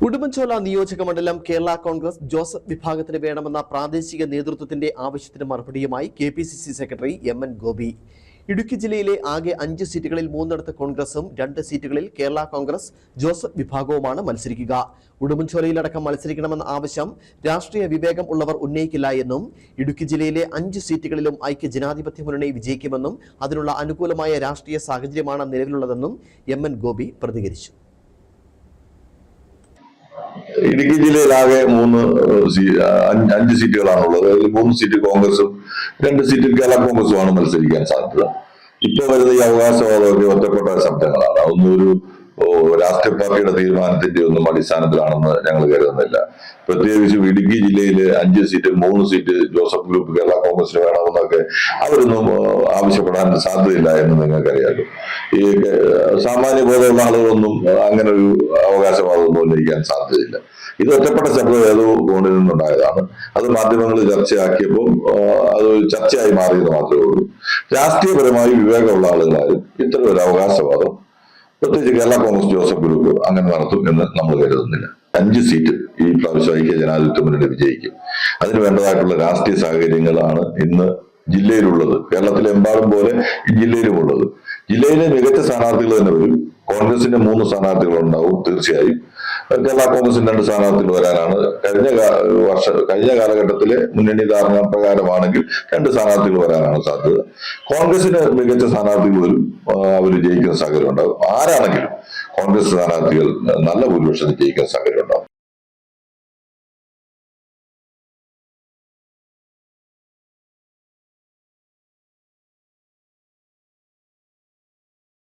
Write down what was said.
ഉടുമ്പൻചോല നിയോജക മണ്ഡലം കേരള കോൺഗ്രസ് ജോസഫ് വിഭാഗത്തിന് വേണമെന്ന പ്രാദേശിക നേതൃത്വത്തിന്റെ ആവശ്യത്തിന് മറുപടിയുമായി കെപിസിസി സെക്രട്ടറി എം.എൻ. ഗോപി. ഇടുക്കി ജില്ലയിലെ ആകെ 5 സീറ്റുകളിൽ 3 കോൺഗ്രസും 2 സീറ്റുകളിൽ കേരള കോൺഗ്രസ് ജോസഫ് വിഭാഗവുമാണ് മത്സരിക്കുക. ഉടുമ്പൻചോലയിലടക്കം മത്സരിക്കണമെന്ന ആവശ്യം രാഷ്ട്രീയ വിവേകം ഉള്ളവർ ഉന്നയിക്കില്ല എന്നും ഇടുക്കി ജില്ലയിലെ 5 സീറ്റുകളിലും ഐക്യ ജനാധിപത്യ മുന്നണി വിജയിക്കുമെന്നും അതിനുള്ള അനുകൂലമായ രാഷ്ട്രീയ സാഹചര്യമാണ് നിലവിലുള്ളതെന്നും എം.എൻ. ഗോപി പ്രതികരിച്ചു. ഇടുക്കി ജില്ലയിലാകെ 5 സീറ്റുകളാണുള്ളത്. അതിൽ 3 സീറ്റ് കോൺഗ്രസും 2 സീറ്റിൽ കേരള കോൺഗ്രസുമാണ് മത്സരിക്കാൻ സാധ്യത. ഇപ്പൊ വരുന്ന ഈ അവകാശവാദമൊക്കെ ഒറ്റപ്പെട്ട ശബ്ദങ്ങളാണ്. അതൊന്നും ഒരു രാഷ്ട്രീയ പാർട്ടിയുടെ തീരുമാനത്തിന്റെ ഒന്നും അടിസ്ഥാനത്തിലാണെന്ന് ഞങ്ങൾ കരുതുന്നില്ല. പ്രത്യേകിച്ചും ഇടുക്കി ജില്ലയിലെ 5 seat 3 seat Joseph group Kerala കോൺഗ്രസിന് വേണമെന്നൊക്കെ അവരൊന്നും ആവശ്യപ്പെടാൻ സാധ്യതയില്ല എന്ന് നിങ്ങൾക്കറിയാലോ. ഈ സാമാന്യ ബോധമുള്ള ആളുകളൊന്നും അങ്ങനെ ഒരു അവകാശവാദമൊന്നും ഉന്നയിക്കാൻ സാധ്യതയില്ല. ഇത് ഒറ്റപ്പെട്ട ശബ്ദം ഏതോ കോണിൽ നിന്നുണ്ടായതാണ്. അത് മാധ്യമങ്ങൾ ചർച്ചയാക്കിയപ്പോൾ അത് ചർച്ചയായി മാറിയത് മാത്രമേ ഉള്ളൂ. രാഷ്ട്രീയപരമായി വിവേകമുള്ള ആളുകളാരും ഇത്തരം ഒരു അവകാശവാദം പ്രത്യേകിച്ച് കേരള കോൺഗ്രസ് ജോസഫ് ഗ്രൂപ്പ് അങ്ങനെ നടത്തും എന്ന് നമ്മൾ കരുതുന്നില്ല. 5 സീറ്റ് ഈ പ്രാവശ്യം ഐക്യ ജനാധിപത്യ മുന്നണി വിജയിക്കും. അതിന് വേണ്ടതായിട്ടുള്ള രാഷ്ട്രീയ സാഹചര്യങ്ങളാണ് ഇന്ന് ജില്ലയിലുള്ളത്. കേരളത്തിലെമ്പാടും പോലെ ഈ ജില്ലയിലുമുള്ളത്. ജില്ലയിലെ മികച്ച സ്ഥാനാർത്ഥികൾ തന്നെ വരും. കോൺഗ്രസിന്റെ 3 സ്ഥാനാർത്ഥികൾ ഉണ്ടാവും തീർച്ചയായും. കേരള കോൺഗ്രസിന് 2 സ്ഥാനാർത്ഥികൾ വരാനാണ് കഴിഞ്ഞ കാലഘട്ടത്തിലെ മുന്നണി ധാരണ പ്രകാരമാണെങ്കിൽ 2 സ്ഥാനാർത്ഥികൾ വരാനാണ് സാധ്യത. കോൺഗ്രസിന് മികച്ച സ്ഥാനാർത്ഥികൾ വരും. അവർ ജയിക്കുന്ന സാഹചര്യം ഉണ്ടാകും. ആരാണെങ്കിലും കോൺഗ്രസ് സ്ഥാനാർത്ഥികൾ നല്ല ഭൂരിപക്ഷത്തിൽ ജയിക്കുന്ന സാഹചര്യം ഉണ്ടാകും.